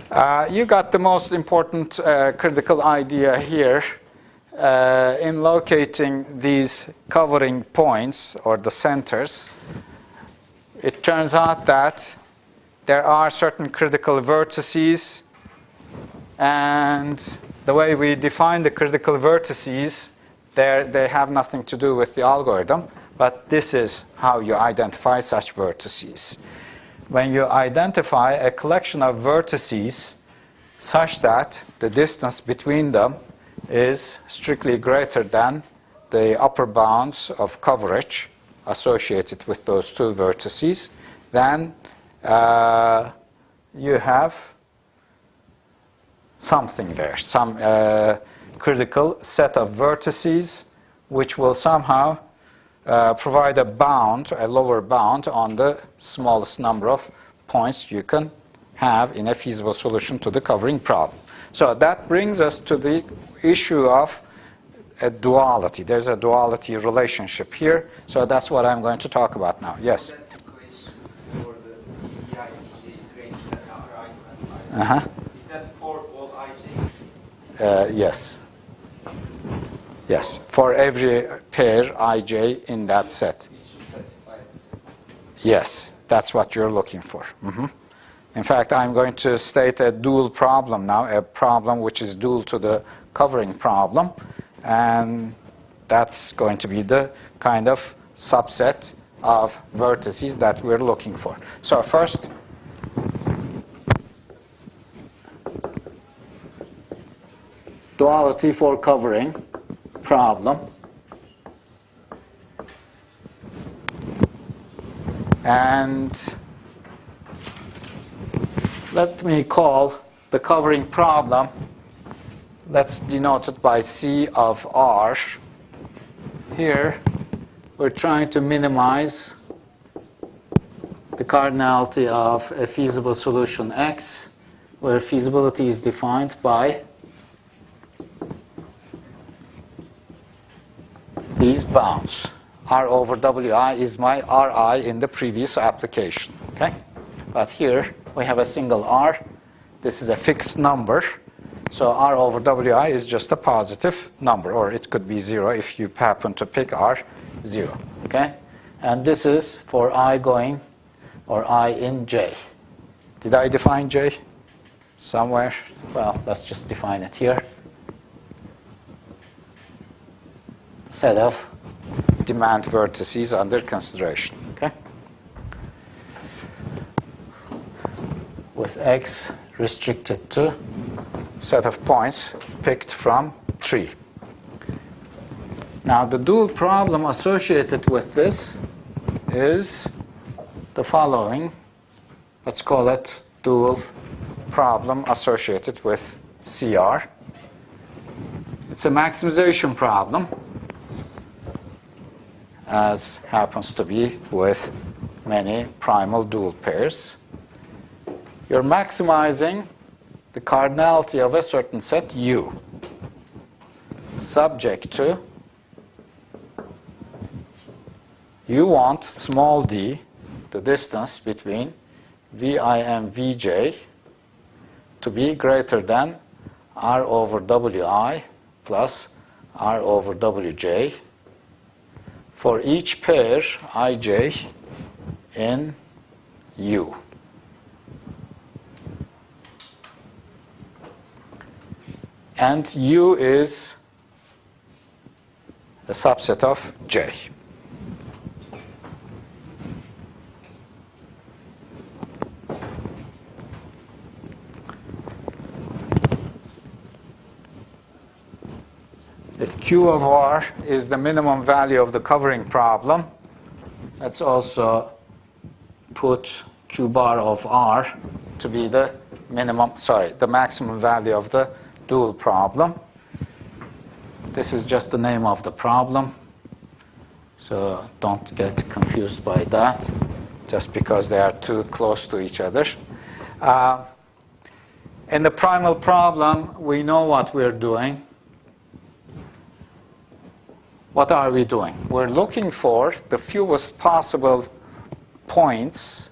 You got the most important critical idea here in locating these covering points or the centers. It turns out that there are certain critical vertices, and the way we define the critical vertices, they have nothing to do with the algorithm, but this is how you identify such vertices. When you identify a collection of vertices such that the distance between them is strictly greater than the upper bounds of coverage associated with those two vertices, then you have something there, some critical set of vertices which will somehow provide a bound, a lower bound on the smallest number of points you can have in a feasible solution to the covering problem. So that brings us to the issue of a duality. There's a duality relationship here, so that's what I'm going to talk about now. Yes? Is that for all ij? Yes. Yes, for every pair ij in that set. It should satisfy this. Yes, that's what you're looking for. In fact, I'm going to state a dual problem now, a problem which is dual to the covering problem, and that's going to be the kind of subset of vertices that we're looking for. So first, duality for covering problem. And let me call the covering problem, let's denote it by C of R. Here, we're trying to minimize the cardinality of a feasible solution X, where feasibility is defined by these bounds. R over Wi is my Ri in the previous application. Okay? But here we have a single R. This is a fixed number. So R over Wi is just a positive number, or it could be 0 if you happen to pick R 0. Okay? And this is for I going, or I in J. Did I define J somewhere? Well, let's just define it here. Set of demand vertices under consideration. Okay? With X restricted to set of points picked from tree. Now the dual problem associated with this is the following. Let's call it dual problem associated with CR. It's a maximization problem, as happens to be with many primal dual pairs. You're maximizing the cardinality of a certain set U, subject to you want small d, the distance between Vi and Vj, to be greater than R over Wi plus R over Wj for each pair ij in U. And U is a subset of J. If Q of R is the minimum value of the covering problem, let's also put Q bar of R to be the the maximum value of the dual problem. This is just the name of the problem, so don't get confused by that, just because they are too close to each other. In the primal problem, we know what we're doing. What are we doing? We're looking for the fewest possible points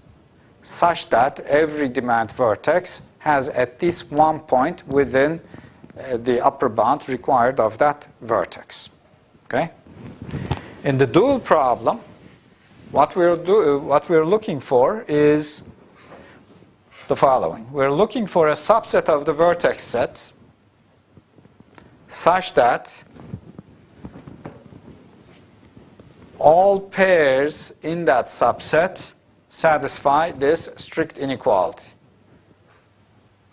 such that every demand vertex has at least one point within the upper bound required of that vertex. Okay? In the dual problem, what we're looking for is the following. We're looking for a subset of the vertex sets such that all pairs in that subset satisfy this strict inequality.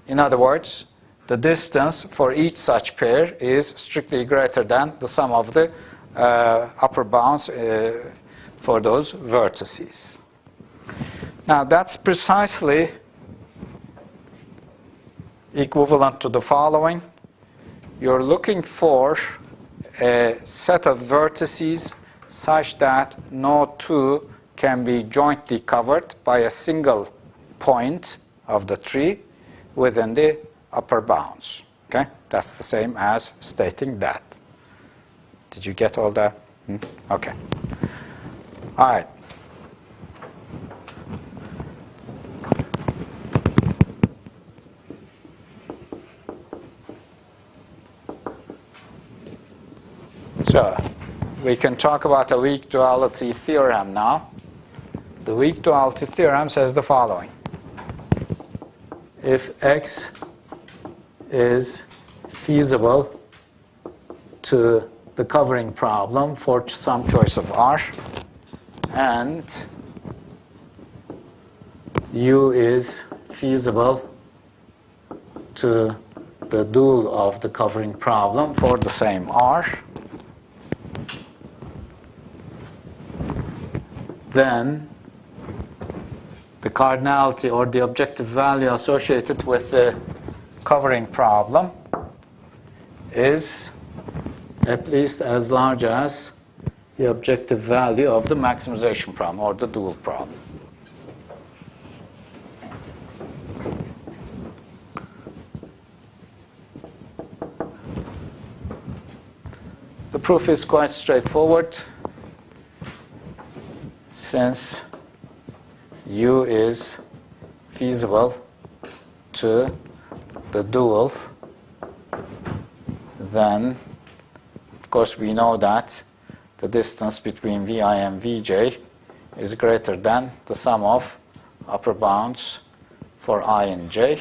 In other words, the distance for each such pair is strictly greater than the sum of the upper bounds for those vertices. Now, that's precisely equivalent to the following. You're looking for a set of vertices such that no two can be jointly covered by a single point of the tree within the upper bounds. Okay? That's the same as stating that. Did you get all that? Okay. All right. So, we can talk about a weak duality theorem now. The weak duality theorem says the following. If X is feasible to the covering problem for some choice of R, and U is feasible to the dual of the covering problem for the same R, then the cardinality or the objective value associated with the covering problem is at least as large as the objective value of the maximization problem or the dual problem. The proof is quite straightforward. Since U is feasible to the dual, then of course we know that the distance between Vi and Vj is greater than the sum of upper bounds for I and j.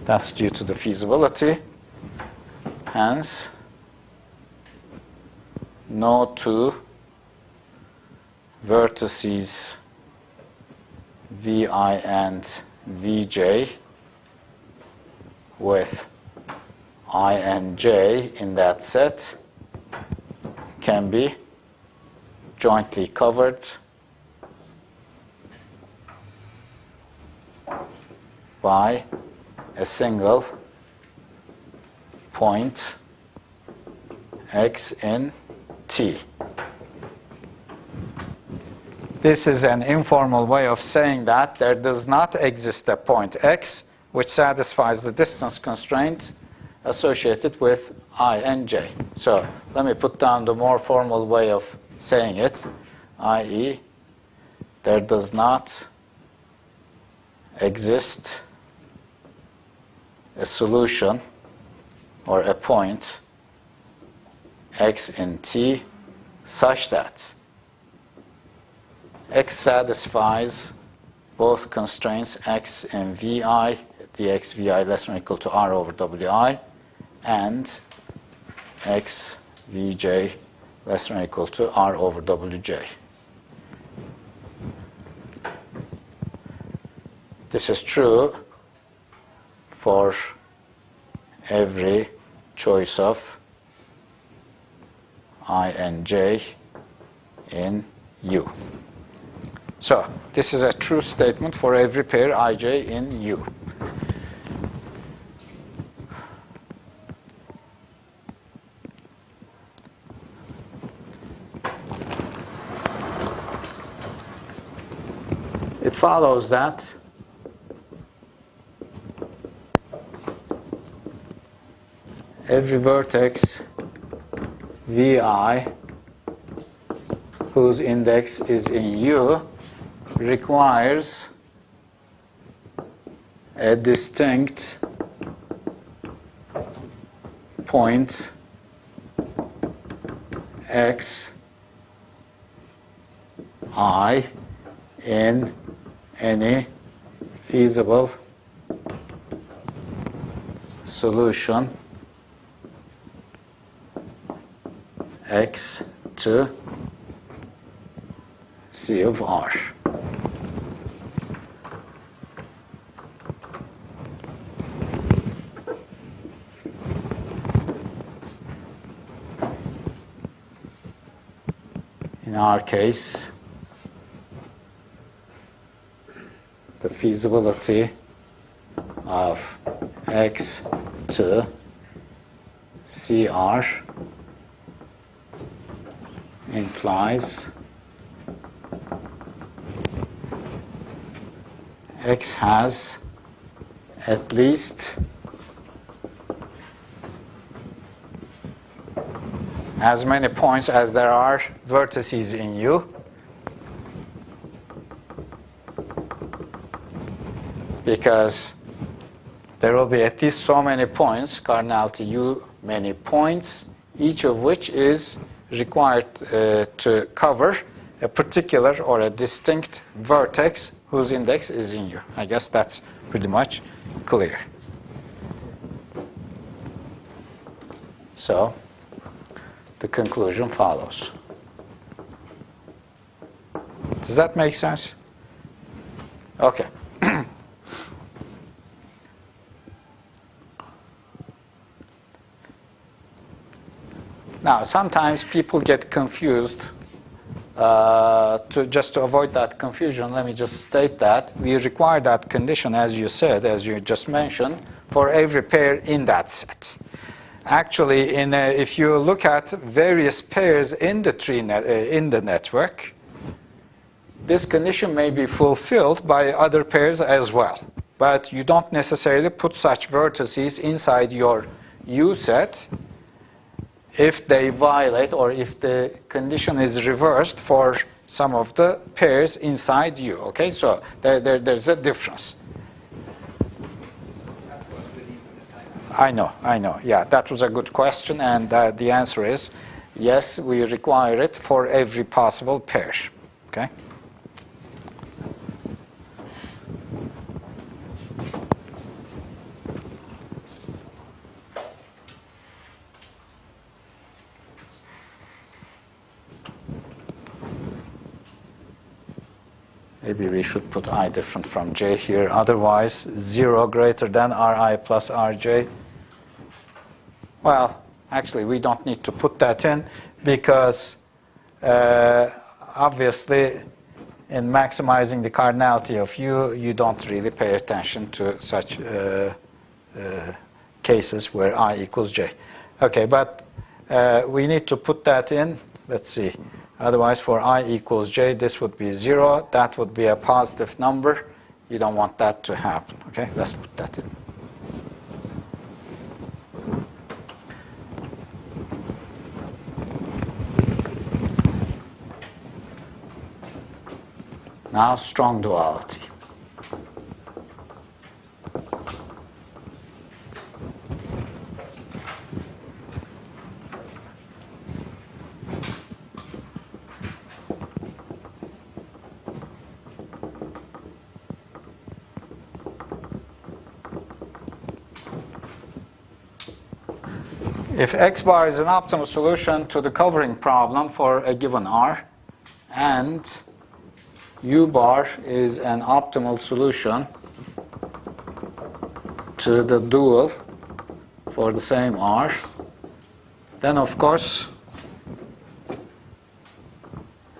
That's due to the feasibility. Hence, no two vertices Vi and Vj with I and j in that set can be jointly covered by a single point X in T. This is an informal way of saying that there does not exist a point X which satisfies the distance constraint associated with I and j. So let me put down the more formal way of saying it, i.e., there does not exist a solution or a point X in T such that X satisfies both constraints X in Vi, dx Vi less than or equal to R over Wi, and X Vj less than or equal to R over Wj. This is true for every choice of I and j in U. So this is a true statement for every pair ij in U. It follows that every vertex Vi whose index is in U requires a distinct point xi in any feasible solution x to C of R. In our case, the feasibility of x to CR implies x has at least as many points as there are vertices in U, because there will be at least so many points, cardinality U many points, each of which is required to cover a particular or a distinct vertex whose index is in U. I guess that's pretty much clear. So the conclusion follows. Does that make sense? Okay. Now, sometimes people get confused. Just to avoid that confusion, let me just state that we require that condition, as you said, as you just mentioned, for every pair in that set. Actually, if you look at various pairs in the tree in the network, this condition may be fulfilled by other pairs as well. But you don't necessarily put such vertices inside your U set if they violate or if the condition is reversed for some of the pairs inside U. Okay, so there's a difference. That was the reason that I asked. I know. Yeah, that was a good question, and the answer is yes, we require it for every possible pair. Okay. Maybe we should put I different from J here. Otherwise, 0 greater than Ri plus Rj. Well, actually, we don't need to put that in because obviously, in maximizing the cardinality of U, you don't really pay attention to such cases where I equals J. Okay, but we need to put that in. Let's see. Otherwise, for I equals J, this would be 0. That would be a positive number. You don't want that to happen. Okay, let's put that in. Now, strong duality. If x bar is an optimal solution to the covering problem for a given R, and U bar is an optimal solution to the dual for the same R, then of course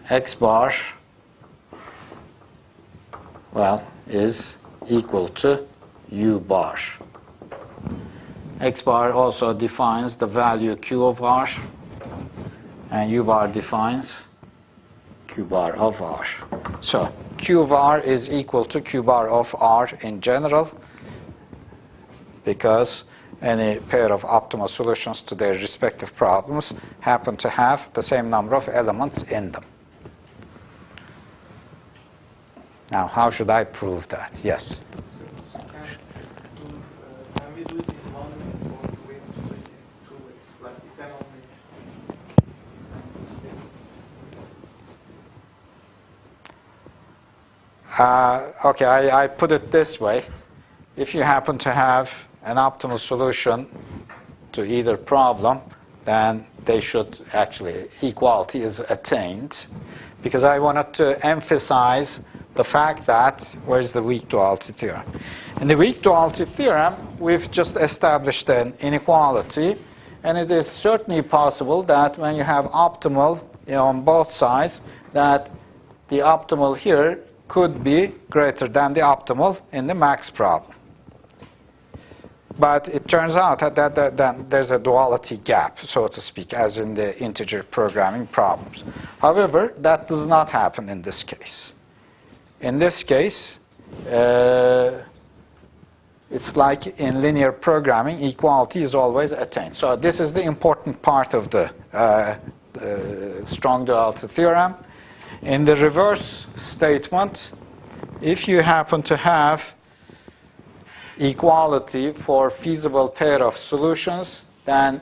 x bar, well, is equal to U bar. X bar also defines the value Q of R, and U bar defines Q bar of R. So Q of R is equal to Q bar of R in general, because any pair of optimal solutions to their respective problems happen to have the same number of elements in them. Now, how should I prove that? Yes? So can we do it in one way, or do we have to do it in two ways? Like if and only Okay, I put it this way. If you happen to have an optimal solution to either problem, then they should actually, equality is attained. Because I wanted to emphasize the fact that, where's the weak duality theorem? In the weak duality theorem, we've just established an inequality, and it is certainly possible that when you have optimal on both sides, that the optimal here could be greater than the optimal in the max problem. But it turns out that there's a duality gap, so to speak, as in the integer programming problems. However, that does not happen in this case. In this case, it's like in linear programming, equality is always attained. So this is the important part of the strong duality theorem. In the reverse statement, if you happen to have equality for feasible pair of solutions, then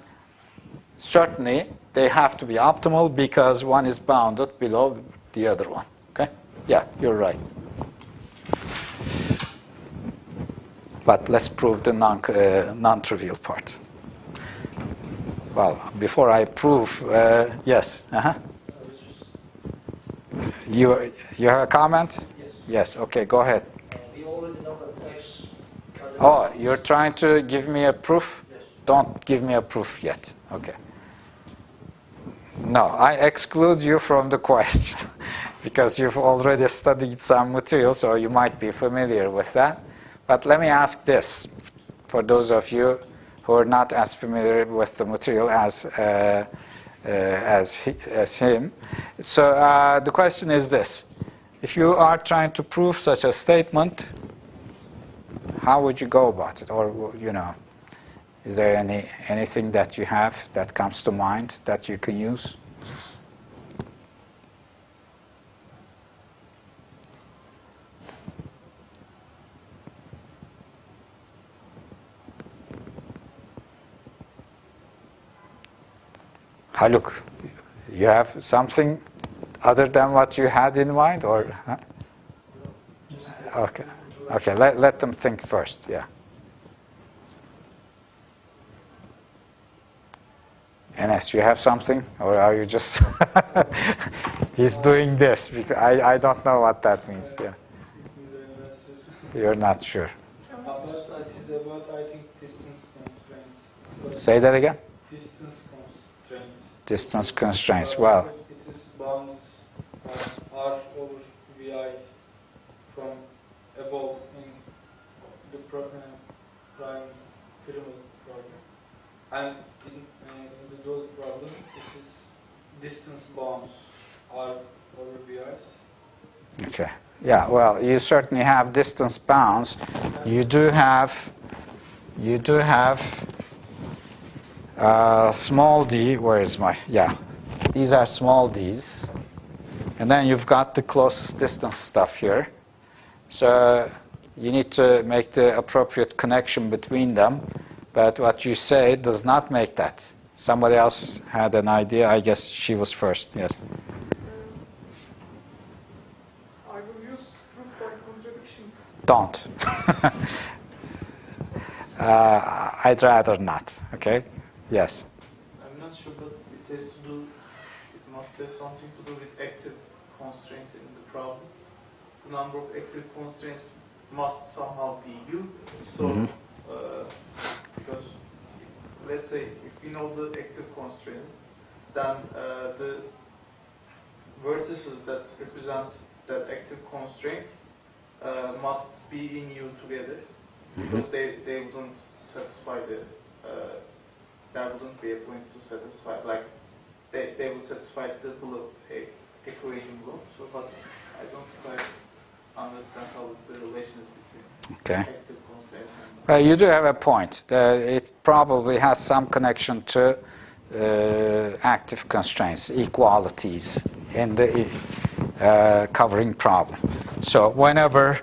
certainly they have to be optimal because one is bounded below the other one. Okay? Yeah, you're right. But let's prove the non-trivial part. Well, before I prove, yes. You have a comment? Yes. Yes. Okay, go ahead. We already know that X. Oh, you're trying to give me a proof? Yes. Don't give me a proof yet. Okay. No, I exclude you from the question because you've already studied some material, so you might be familiar with that. But let me ask this, for those of you who are not as familiar with the material as him. So the question is this. If you are trying to prove such a statement, how would you go about it? Or, you know, is there anything that you have that comes to mind that you can use? Haluk, you have something other than what you had in mind, or? Huh? Okay, okay. Let them think first. Yeah. Enes, you have something, or are you just? He's doing this because I don't know what that means. Yeah. You're not sure. it is about, I think, distance constraints. Say that again. Distance constraints. Distance constraints. Well. It is bounds R over Vi from above in the prime pyramid problem. And in the dual problem, it is distance bounds R over Vi's. Okay. Yeah. Well, you certainly have distance bounds. You do have small d. Where is my? Yeah. These are small d's. And then you've got the closest distance stuff here. So you need to make the appropriate connection between them. But what you say does not make that. Somebody else had an idea. I guess she was first. Yes. I will use proof by contradiction. Don't. I'd rather not. Okay? Yes. I'm not sure, but it has to do, it must have something to do with active constraints in the problem. The number of active constraints must somehow be U. So, because let's say if we know the active constraints, then the vertices that represent that active constraint must be in U together, because they wouldn't satisfy the there wouldn't be a point to satisfy, like they would satisfy the below equation below. So, but I don't quite understand how the relation is between. Okay. active constraints. Well, you do have a point. It probably has some connection to active constraints, equalities in the covering problem. So whenever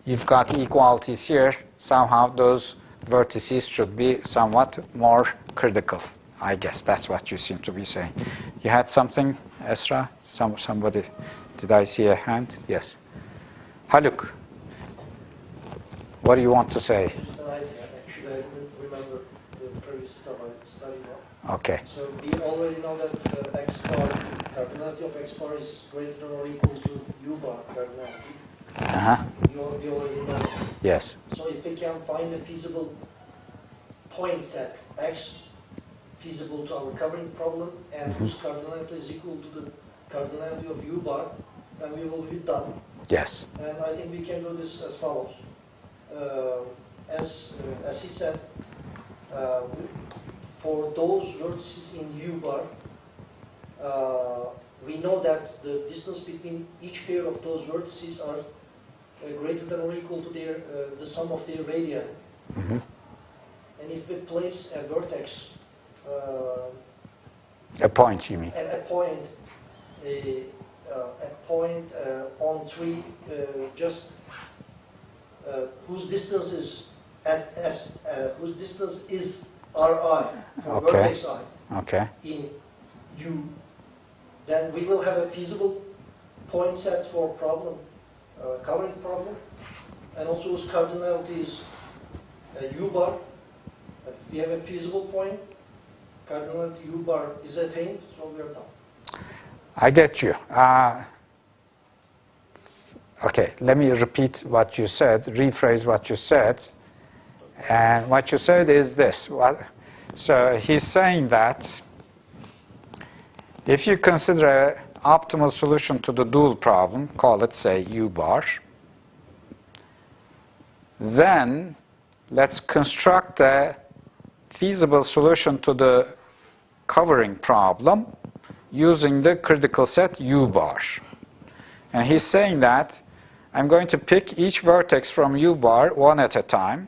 you've got equalities here, somehow those vertices should be somewhat more critical. I guess that's what you seem to be saying. You had something, Esra? Somebody? Did I see a hand? Yes. Haluk, what do you want to say? Just an idea. Actually, I didn't remember the previous stuff I studied now. Okay. So we already know that x bar, cardinality of x bar is greater than or equal to u bar cardinality. Uh-huh. We already know that. Yes. So if we can find a feasible point set x feasible to our covering problem and whose cardinality is equal to the cardinality of u bar, then we will be done. Yes. And I think we can do this as follows. As he said, for those vertices in u bar, we know that the distance between each pair of those vertices are greater than or equal to their the sum of their radii. Mm-hmm. And if we place a vertex, A point, you mean? a point on tree, just whose distance is whose distance is Ri for Okay. vertex I Okay. in U, then we will have a feasible point set for problem, covering problem, and also whose cardinality is U bar. If we have a feasible point, cardinality U bar is attained, so we are done. I get you. Okay, let me repeat what you said, rephrase what you said. And what you said is this. So he's saying that if you consider an optimal solution to the dual problem, call it, say, U bar, then let's construct a feasible solution to the covering problem using the critical set U bar. And he's saying that I'm going to pick each vertex from U bar one at a time.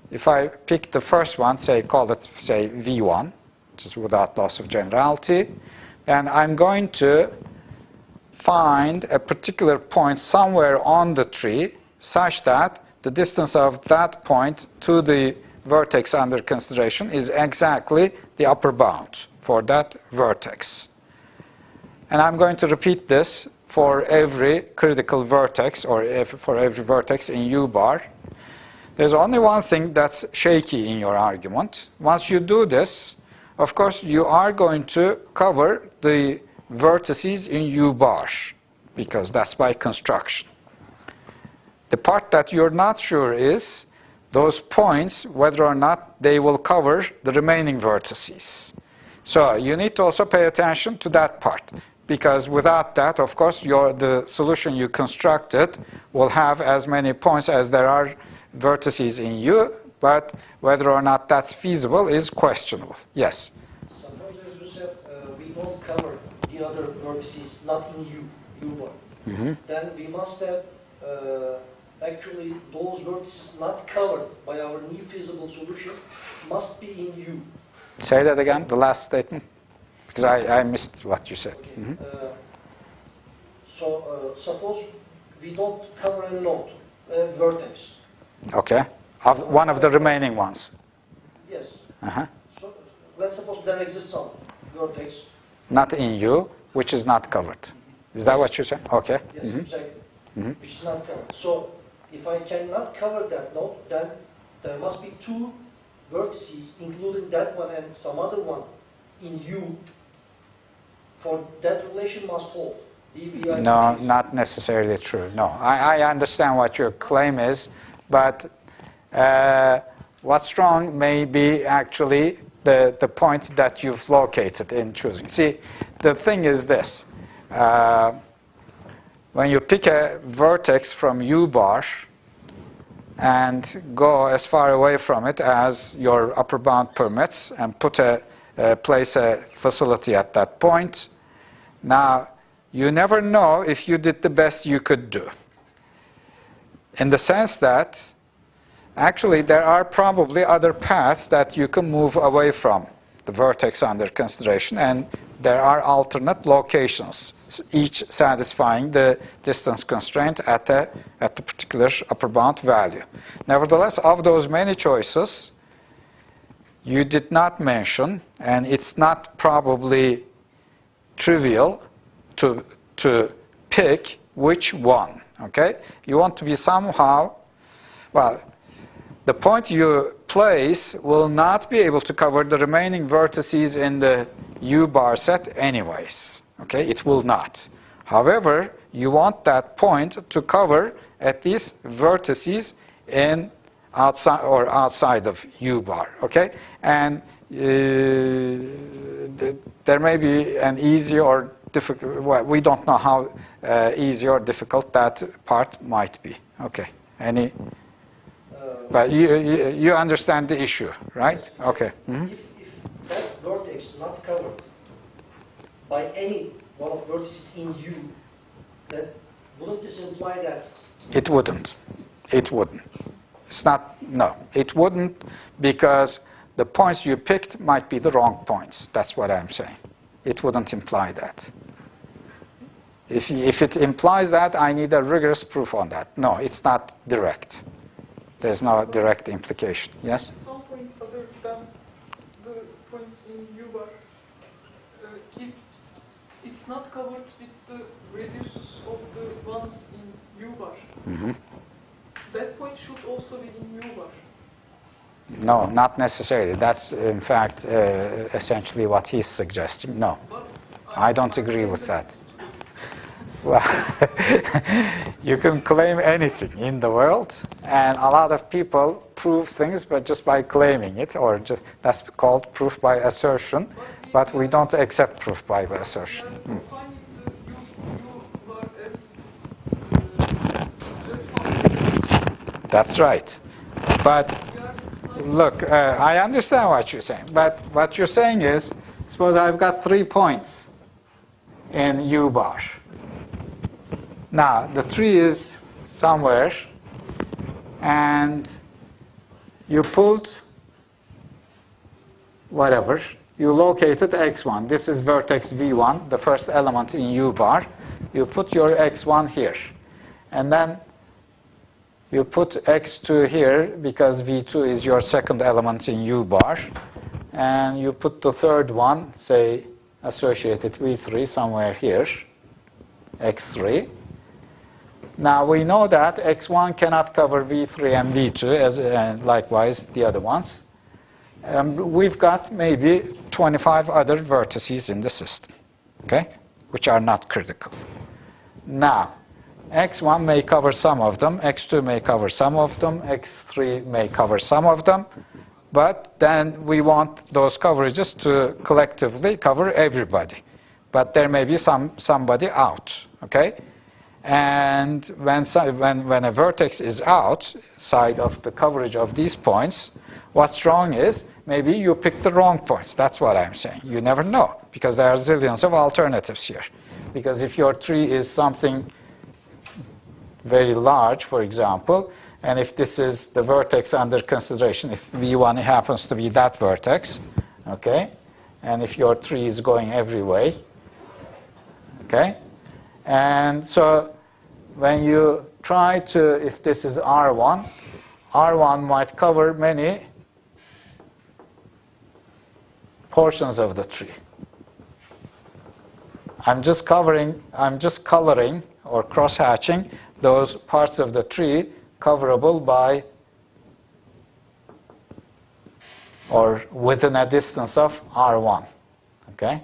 If I pick the first one, call it, V1, just without loss of generality, then I'm going to find a particular point somewhere on the tree such that the distance of that point to the vertex under consideration is exactly the upper bound for that vertex. And I'm going to repeat this for every critical vertex, or for every vertex in U bar. There's only one thing that's shaky in your argument. Once you do this, of course, you are going to cover the vertices in U bar, because that's by construction. The part that you're not sure is those points, whether or not they will cover the remaining vertices. So you need to also pay attention to that part, because without that, of course, the solution you constructed will have as many points as there are vertices in U, but whether or not that's feasible is questionable. Yes? Suppose, as you said, we don't cover the other vertices not in U bar. Mm-hmm. Then we must have actually those vertices not covered by our new feasible solution must be in U. Say that again, the last statement, because I missed what you said. Okay. Mm-hmm. So suppose we don't cover a node, a vertex. Okay, one of the remaining ones. Yes. Uh-huh. So let's suppose there exists some vertex. Not in U, which is not covered. Is that what you said? Okay. Yes, Mm-hmm. exactly. Mm-hmm. Which is not covered. So if I cannot cover that node, then there must be two vertices, including that one and some other one in U. For that relation must hold. DBI. No, not necessarily true. No, I understand what your claim is, but what's wrong may be actually the point that you've located in choosing. See, the thing is this. When you pick a vertex from U bar and go as far away from it as your upper bound permits and place a facility at that point, now you never know if you did the best you could do. In the sense that Actually, there are probably other paths that you can move away from the vertex under consideration, and there are alternate locations, each satisfying the distance constraint at the particular upper bound value. Nevertheless, of those many choices, you did not mention, and it's not probably trivial to pick which one, okay? You want to be somehow, well, the point you place will not be able to cover the remaining vertices in the U-bar set anyways, okay? It will not. However, you want that point to cover at least vertices in outside of U-bar, okay? And there may be an easy or difficult, well, we don't know how easy or difficult that part might be. Okay, any? But you understand the issue, right? Okay. Mm-hmm. If that vertex is not covered by any one of vertices in U, then wouldn't this imply that? It wouldn't. It wouldn't. It's not, no, it wouldn't, because the points you picked might be the wrong points. That's what I'm saying. It wouldn't imply that. If it implies that, I need a rigorous proof on that. No, it's not direct. There's no direct implication. Yes? At some point other than the points in U-bar, it's not covered with the reduces of the ones in U-bar. Mm-hmm. That point should also be in U-bar. No, not necessarily. That's, in fact, essentially what he's suggesting. No, I don't agree with that. Well, you can claim anything in the world, and a lot of people prove things but just by claiming it, or just, that's called proof by assertion, but we don't accept proof by assertion. That's right. But look, I understand what you're saying, but what you're saying is, suppose I've got 3 points in U-bar. Now, the tree is somewhere, and you pulled whatever. You located x1. This is vertex v1, the first element in U-bar. You put your x1 here. And then you put x2 here, because v2 is your second element in U-bar. And you put the third one, say, associated v3 somewhere here, x3. Now, we know that x1 cannot cover v3 and v2, as likewise the other ones. We've got maybe 25 other vertices in the system, okay, which are not critical. Now, x1 may cover some of them, x2 may cover some of them, x3 may cover some of them, but then we want those coverages to collectively cover everybody. But there may be somebody out, okay? And when a vertex is outside of the coverage of these points, what's wrong is maybe you picked the wrong points. That's what I'm saying. You never know, because there are zillions of alternatives here. Because if your tree is something very large, for example, and if this is the vertex under consideration, if V1 happens to be that vertex, okay, and if your tree is going every way, okay, and so when you try to, if this is R1, R1 might cover many portions of the tree. I'm just coloring or cross-hatching those parts of the tree coverable by or within a distance of R1, okay?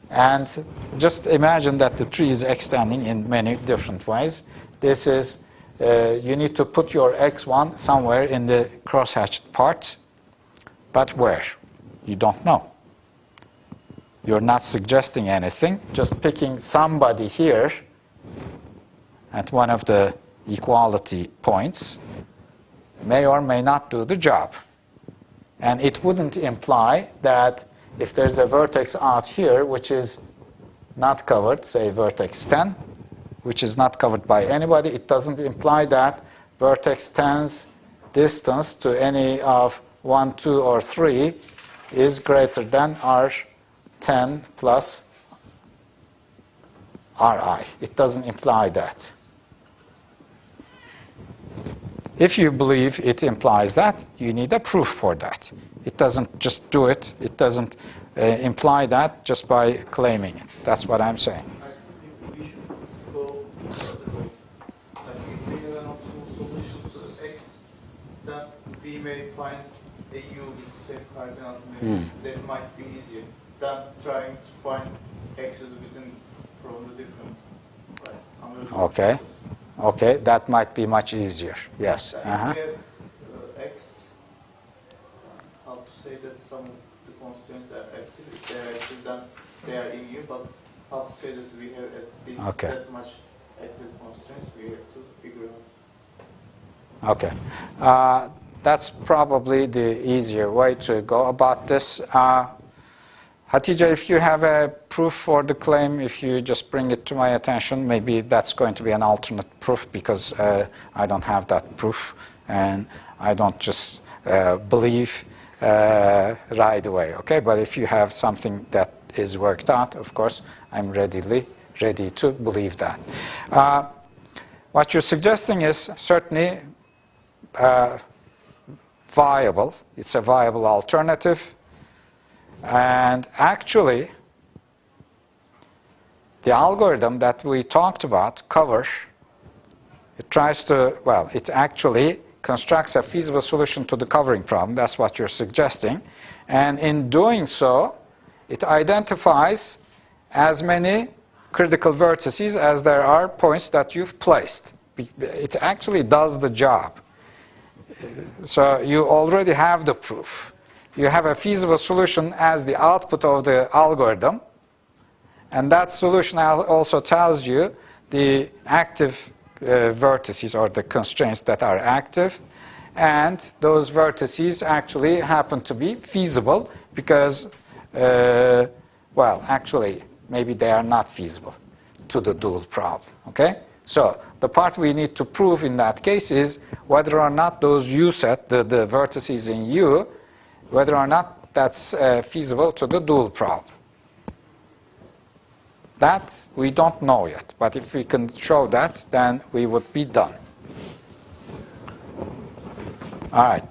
And just imagine that the tree is extending in many different ways. This is, you need to put your x1 somewhere in the cross-hatched part, but where? You don't know. You're not suggesting anything, just picking somebody here at one of the equality points may or may not do the job. And it wouldn't imply that if there's a vertex out here, which is not covered, say vertex 10, which is not covered by anybody, it doesn't imply that vertex 10's distance to any of 1, 2, or 3 is greater than R10 plus Ri. It doesn't imply that. If you believe it implies that, you need a proof for that. It doesn't just do it. It doesn't imply that just by claiming it. That's what I'm saying. I think we should go further. Like if we have an optimal solution to X, then we may find a U with the same cardinality. That might be easier than trying to find X's from the different. Right, okay. Process. Okay, that might be much easier. Yes. If we have X, how to say that some of the constraints are active. If they are active, then they are in U. But how to say that we have at least that much active constraints, we have to figure out. Okay. That's probably the easier way to go about this. Hatija, if you have a proof for the claim, if you just bring it to my attention, maybe that's going to be an alternate proof because I don't have that proof and I don't just believe right away, okay? But if you have something that is worked out, of course, I'm ready to believe that. What you're suggesting is certainly viable. It's a viable alternative. And actually, the algorithm that we talked about, cover, it tries to, well, it actually constructs a feasible solution to the covering problem. That's what you're suggesting. And in doing so, it identifies as many critical vertices as there are points that you've placed. It actually does the job. So you already have the proof. You have a feasible solution as the output of the algorithm, and that solution also tells you the active vertices or the constraints that are active, and those vertices actually happen to be feasible because, well, actually, maybe they are not feasible to the dual problem, okay? So the part we need to prove in that case is whether or not those U set, the vertices in U, whether or not that's feasible to the dual problem. That we don't know yet, but if we can show that, then we would be done. All right.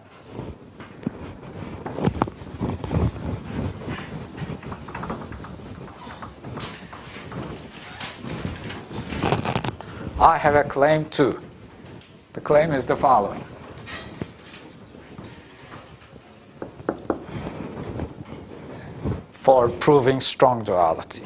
I have a claim too. The claim is the following. For proving strong duality.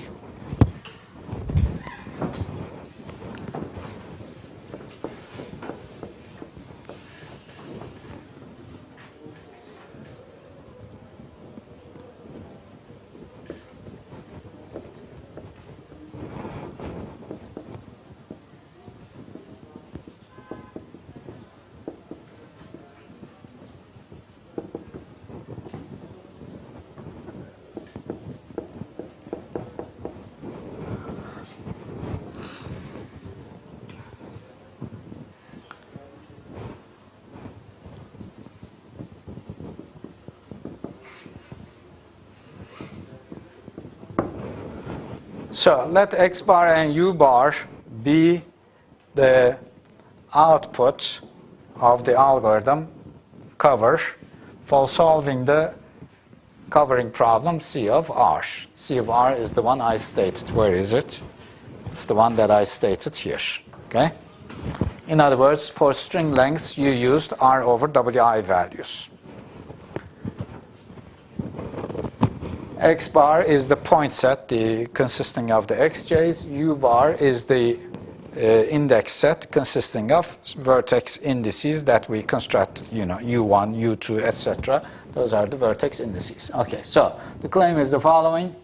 So let X bar and U bar be the output of the algorithm cover for solving the covering problem C of R. C of R is the one I stated. Where is it? It's the one that I stated here. Okay? In other words, for string lengths, you used R over WI values. X bar is the point set consisting of the xj's. U bar is the index set consisting of vertex indices that we construct, U1, U2, etc. Those are the vertex indices. Okay, so the claim is the following.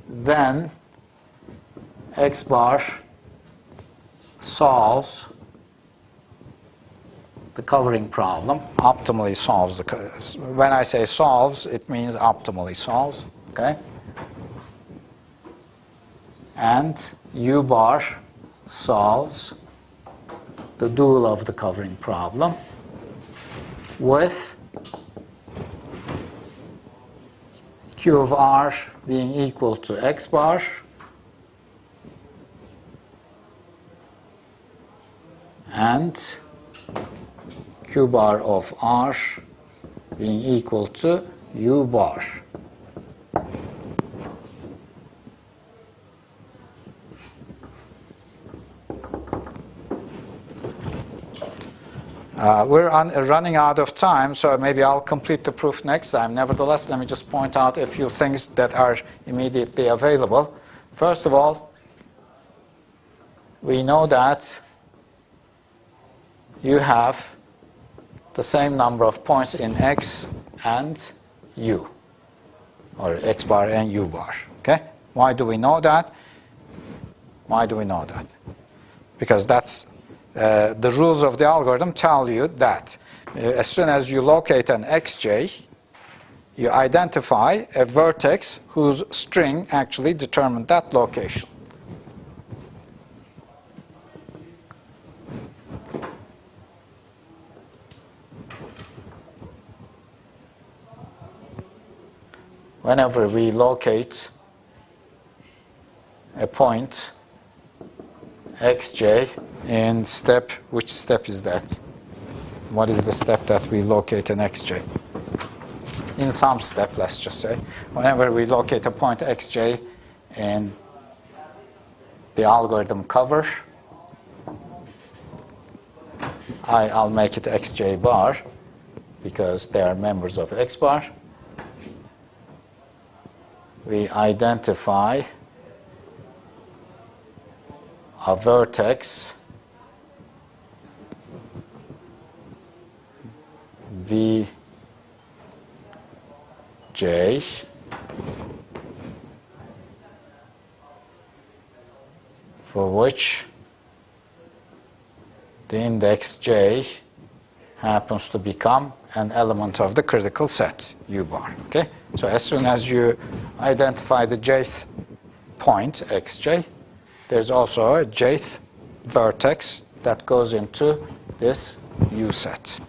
Then X bar solves the covering problem, optimally solves the, when I say solves, it means optimally solves, okay? and U bar solves the dual of the covering problem with Q of R being equal to X bar and Q bar of R being equal to U bar. We're running out of time, so maybe I'll complete the proof next time. Nevertheless, let me just point out a few things that are immediately available. First of all, we know that you have the same number of points in X and U, or X bar and U bar. Okay? Why do we know that? Why do we know that? Because that's the rules of the algorithm tell you that as soon as you locate an xj, you identify a vertex whose string actually determined that location. Whenever we locate a point xj in step, which step is that? What is the step that we locate an xj? In some step, let's just say. Whenever we locate a point xj in the algorithm cover, I'll make it xj bar because they are members of X bar. We identify a vertex Vj for which the index j happens to become an element of the critical set U bar. Okay? So as soon as you identify the jth point xj, there's also a jth vertex that goes into this U set.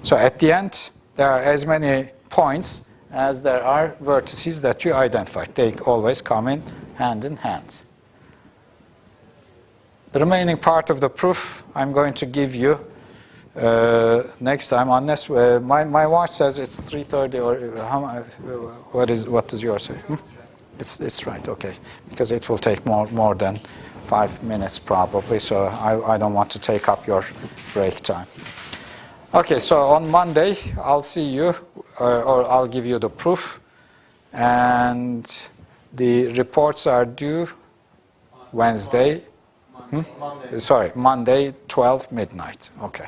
So at the end, there are as many points as there are vertices that you identify. They always come in hand. The remaining part of the proof I'm going to give you next time, unless my watch says it's 3:30 or what does yours say? It's right, okay, because it will take more than 5 minutes probably, so I don't want to take up your break time. Okay, so on Monday I'll see you, or I'll give you the proof, and the reports are due Wednesday. Monday, 12 midnight. Okay.